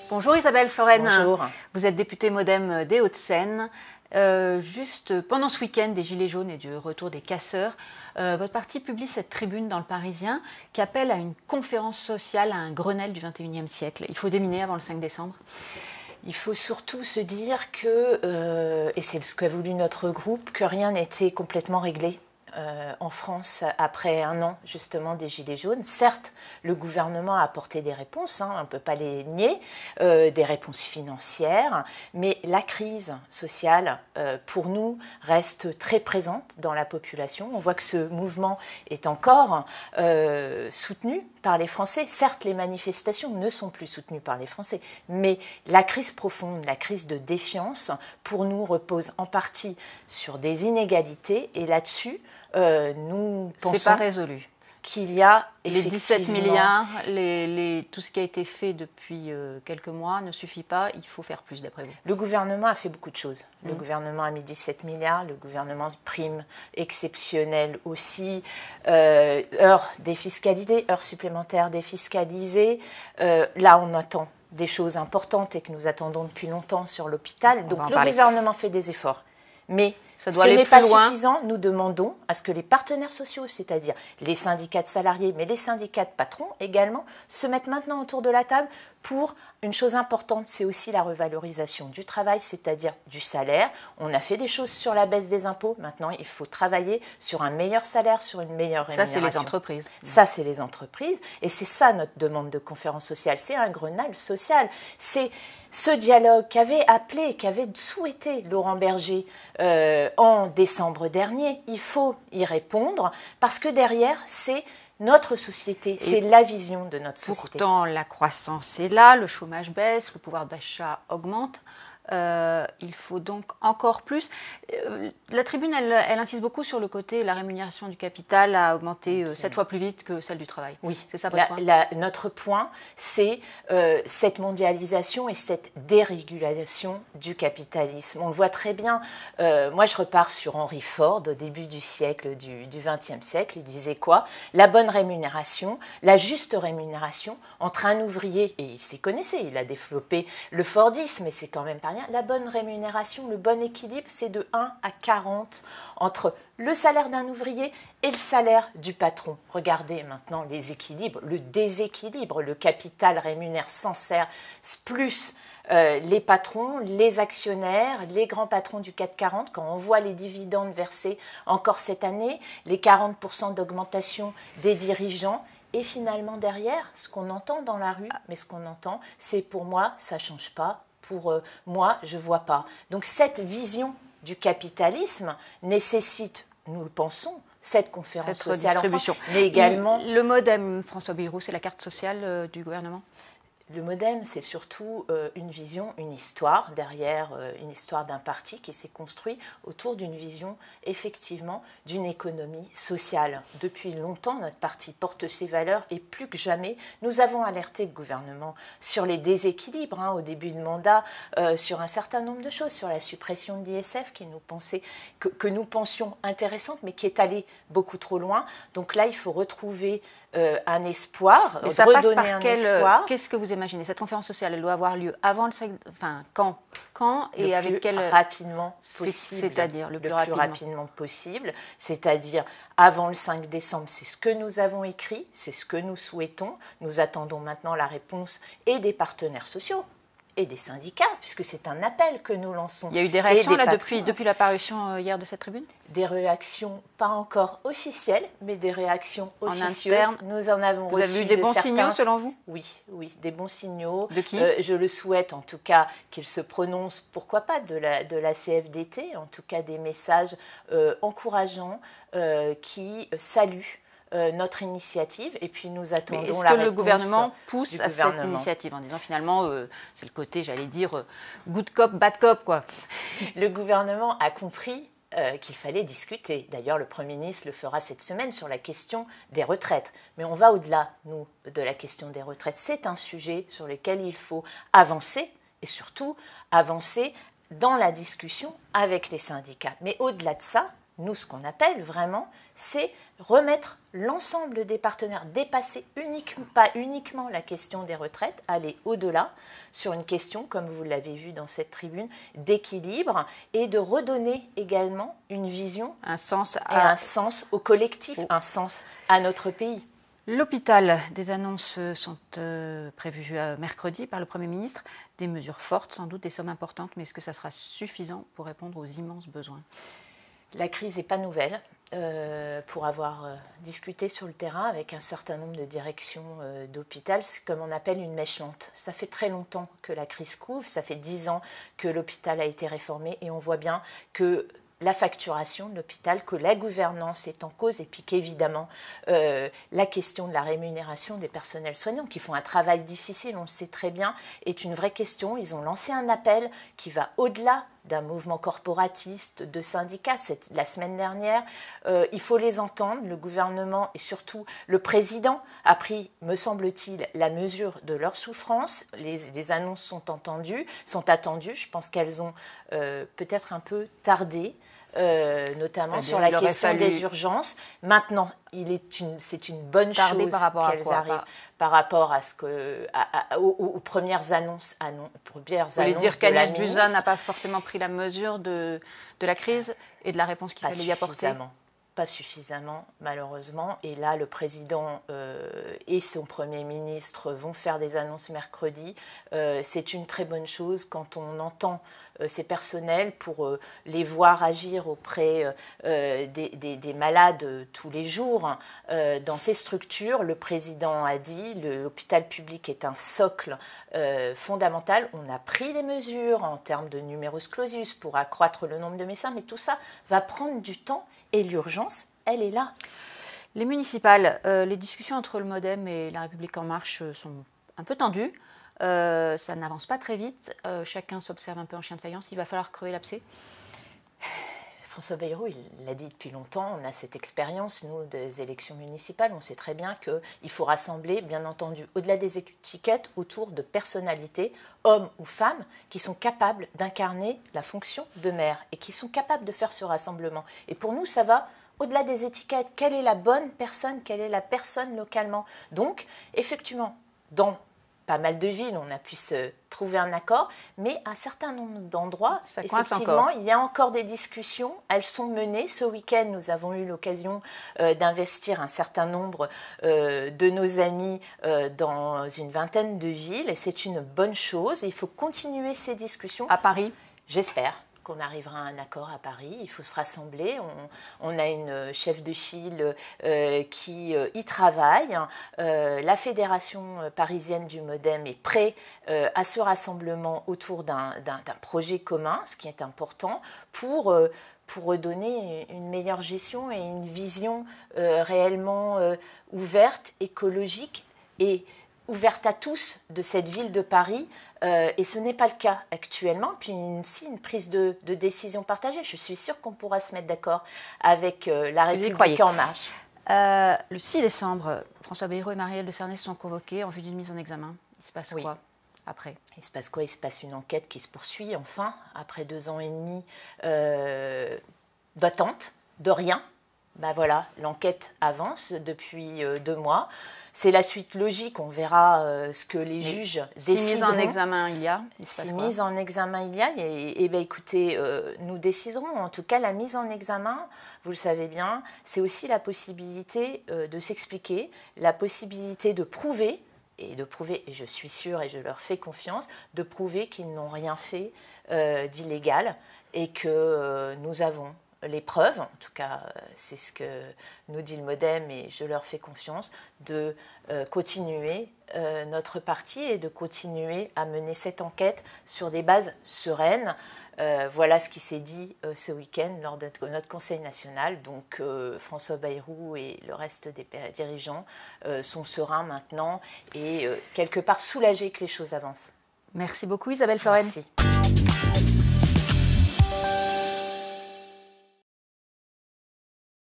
Bonjour Isabelle Floren. Bonjour. Vous êtes députée MoDem des Hauts-de-Seine. Juste pendant ce week-end des Gilets jaunes et du retour des casseurs, votre parti publie cette tribune dans Le Parisien qui appelle à une conférence sociale, à un Grenelle du XXIe siècle. Il faut déminer avant le 5 décembre. Il faut surtout se dire que, et c'est ce qu'a voulu notre groupe, que rien n'était complètement réglé en France après un an justement des Gilets jaunes. Certes, le gouvernement a apporté des réponses, on ne peut pas les nier, des réponses financières, mais la crise sociale, pour nous, reste très présente dans la population. On voit que ce mouvement est encore soutenu par les Français. Certes, les manifestations ne sont plus soutenues par les Français, mais la crise profonde, la crise de défiance, pour nous, repose en partie sur des inégalités, et là-dessus, nous pensons c'est pas résolu. Qu'il y a les 17 milliards, tout ce qui a été fait depuis quelques mois ne suffit pas, il faut faire plus d'après vous. Le gouvernement a fait beaucoup de choses. Le gouvernement a mis 17 milliards, le gouvernement prime exceptionnelle aussi, heures défiscalisées, heures supplémentaires défiscalisées. Là, on attend des choses importantes et que nous attendons depuis longtemps sur l'hôpital. Donc le gouvernement fait des efforts. Mais ce n'est pas suffisant. Nous demandons à ce que les partenaires sociaux, c'est-à-dire les syndicats de salariés, mais les syndicats de patrons également, se mettent maintenant autour de la table pour une chose importante, c'est aussi la revalorisation du travail, c'est-à-dire du salaire. On a fait des choses sur la baisse des impôts. Maintenant, il faut travailler sur un meilleur salaire, sur une meilleure rémunération. Ça, c'est les entreprises. Ça, c'est les entreprises. Et c'est ça notre demande de conférence sociale. C'est un Grenelle social. C'est ce dialogue qu'avait souhaité Laurent Berger en décembre dernier. Il faut y répondre parce que derrière, c'est notre société, c'est la vision de notre société. Pourtant, la croissance est là, le chômage baisse, le pouvoir d'achat augmente. Il faut donc encore plus. La tribune, elle insiste beaucoup sur le côté, la rémunération du capital a augmenté 7 fois plus vite que celle du travail. Oui, c'est ça votre point. Notre point, c'est cette mondialisation et cette dérégulation du capitalisme. On le voit très bien. Moi, je repars sur Henry Ford, au début du siècle, du XXe siècle. Il disait quoi? La bonne rémunération, la juste rémunération entre un ouvrier, et il s'y connaissait, il a développé le Fordisme, et c'est quand même pas rien. La bonne rémunération, le bon équilibre, c'est de 1 à 40 entre le salaire d'un ouvrier et le salaire du patron. Regardez maintenant les équilibres, le déséquilibre. Le capital rémunère sans cesse plus les patrons, les actionnaires, les grands patrons du CAC 40. Quand on voit les dividendes versés encore cette année, les 40% d'augmentation des dirigeants. Et finalement derrière, ce qu'on entend dans la rue, mais ce qu'on entend, c'est pour moi, ça ne change pas. Pour moi, je ne vois pas. Donc cette vision du capitalisme nécessite, nous le pensons, cette conférence sociale en France, mais également... Le MoDem, François Bayrou, c'est la carte sociale du gouvernement ? Le MoDem, c'est surtout une vision, une histoire, derrière une histoire d'un parti qui s'est construit autour d'une vision, effectivement, d'une économie sociale. Depuis longtemps, notre parti porte ses valeurs et plus que jamais, nous avons alerté le gouvernement sur les déséquilibres au début de mandat, sur un certain nombre de choses, sur la suppression de l'ISF que nous pensions intéressante, mais qui est allée beaucoup trop loin. Donc là, il faut retrouver un espoir, mais ça passe par espoir. Qu'est-ce que vous imaginez? Cette conférence sociale, elle doit avoir lieu avant le 5... Enfin, quand et avec quel... rapidement possible. C'est-à-dire le plus rapidement possible. C'est-à-dire avant le 5 décembre. C'est ce que nous avons écrit, c'est ce que nous souhaitons. Nous attendons maintenant la réponse et des partenaires sociaux et des syndicats, puisque c'est un appel que nous lançons. Il y a eu des réactions là depuis la parution hier de cette tribune? Des réactions pas encore officielles, mais des réactions officieuses. En interne, nous en avons reçu. Vous avez eu des bons signaux selon vous? Oui, des bons signaux. De qui? Je le souhaite en tout cas qu'ils se prononcent, pourquoi pas, de la CFDT, en tout cas des messages encourageants qui saluent notre initiative, et puis nous attendons la réponse. Est-ce que le gouvernement pousse à cette initiative en disant finalement c'est le côté, j'allais dire, good cop, bad cop, quoi? Le gouvernement a compris qu'il fallait discuter. D'ailleurs, le Premier ministre le fera cette semaine sur la question des retraites. Mais on va au-delà, nous, de la question des retraites. C'est un sujet sur lequel il faut avancer, et surtout avancer dans la discussion avec les syndicats. Mais au-delà de ça, nous, ce qu'on appelle vraiment, c'est remettre l'ensemble des partenaires, dépasser pas uniquement la question des retraites, aller au-delà sur une question, comme vous l'avez vu dans cette tribune, d'équilibre et de redonner également une vision, un sens au collectif, un sens à notre pays. L'hôpital, des annonces sont prévues mercredi par le Premier ministre, des mesures fortes, sans doute des sommes importantes, mais est-ce que ça sera suffisant pour répondre aux immenses besoins ? La crise n'est pas nouvelle. Pour avoir discuté sur le terrain avec un certain nombre de directions d'hôpital, c'est comme on appelle une mèche lente. Ça fait très longtemps que la crise couvre, ça fait 10 ans que l'hôpital a été réformé et on voit bien que la facturation de l'hôpital, que la gouvernance est en cause et puis qu'évidemment la question de la rémunération des personnels soignants qui font un travail difficile, on le sait très bien, est une vraie question. Ils ont lancé un appel qui va au-delà d'un mouvement corporatiste, de syndicats. La semaine dernière, il faut les entendre. Le gouvernement et surtout le président a pris, me semble-t-il, la mesure de leur souffrance. Les annonces sont attendues. Je pense qu'elles ont peut-être un peu tardé. Notamment sur la question des urgences. Maintenant, c'est une bonne chose qu'elles arrivent par rapport à aux premières annonces. Vous voulez dire qu'Agnès Buzyn n'a pas forcément pris la mesure de la crise et de la réponse qu'il fallait y apporter ? Pas suffisamment, malheureusement. Et là, le président et son Premier ministre vont faire des annonces mercredi. C'est une très bonne chose quand on entend ces personnels pour les voir agir auprès des malades tous les jours. Dans ces structures, le président a dit l'hôpital public est un socle fondamental. On a pris des mesures en termes de numerus clausus pour accroître le nombre de médecins, mais tout ça va prendre du temps. Et l'urgence, elle est là. Les municipales, les discussions entre le MoDem et La République En Marche sont un peu tendues. Ça n'avance pas très vite. Chacun s'observe un peu en chien de faïence. Il va falloir crever l'abcès. François Bayrou, il l'a dit depuis longtemps, on a cette expérience, nous, des élections municipales. On sait très bien qu'il faut rassembler, bien entendu, au-delà des étiquettes, autour de personnalités, hommes ou femmes, qui sont capables d'incarner la fonction de maire et qui sont capables de faire ce rassemblement. Et pour nous, ça va au-delà des étiquettes. Quelle est la bonne personne ? Quelle est la personne localement ? Donc, effectivement, dans pas mal de villes, on a pu se trouver un accord, mais à un certain nombre d'endroits, effectivement, il y a encore des discussions. Elles sont menées. Ce week-end, nous avons eu l'occasion d'investir un certain nombre de nos amis dans une vingtaine de villes, et c'est une bonne chose. Il faut continuer ces discussions. À Paris ? J'espère qu'on arrivera à un accord à Paris. Il faut se rassembler. On a une chef de file qui y travaille. La fédération parisienne du MoDem est prête à ce rassemblement autour d'un projet commun, ce qui est important, pour redonner une meilleure gestion et une vision réellement ouverte, écologique et ouverte à tous de cette ville de Paris. Et ce n'est pas le cas actuellement. Puis aussi une prise de décision partagée. Je suis sûre qu'on pourra se mettre d'accord avec La République En Marche. Le 6 décembre, François Bayrou et Marielle de Sarnez sont convoqués en vue d'une mise en examen. Il se passe quoi après ? Il se passe quoi ? Il se passe une enquête qui se poursuit, enfin, après 2 ans et demi d'attente, de rien. Ben voilà, l'enquête avance depuis 2 mois. C'est la suite logique, on verra ce que les juges décideront. Si mise en examen il y a, mise en examen il y a, et bien écoutez, nous déciderons. En tout cas, la mise en examen, vous le savez bien, c'est aussi la possibilité de s'expliquer, la possibilité de prouver, et je suis sûre et je leur fais confiance, de prouver qu'ils n'ont rien fait d'illégal et que nous avons les preuves, en tout cas c'est ce que nous dit le MoDem et je leur fais confiance, de continuer notre parti et de continuer à mener cette enquête sur des bases sereines. Voilà ce qui s'est dit ce week-end lors de notre Conseil national. Donc François Bayrou et le reste des dirigeants sont sereins maintenant et quelque part soulagés que les choses avancent. Merci beaucoup Isabelle Floren. Merci.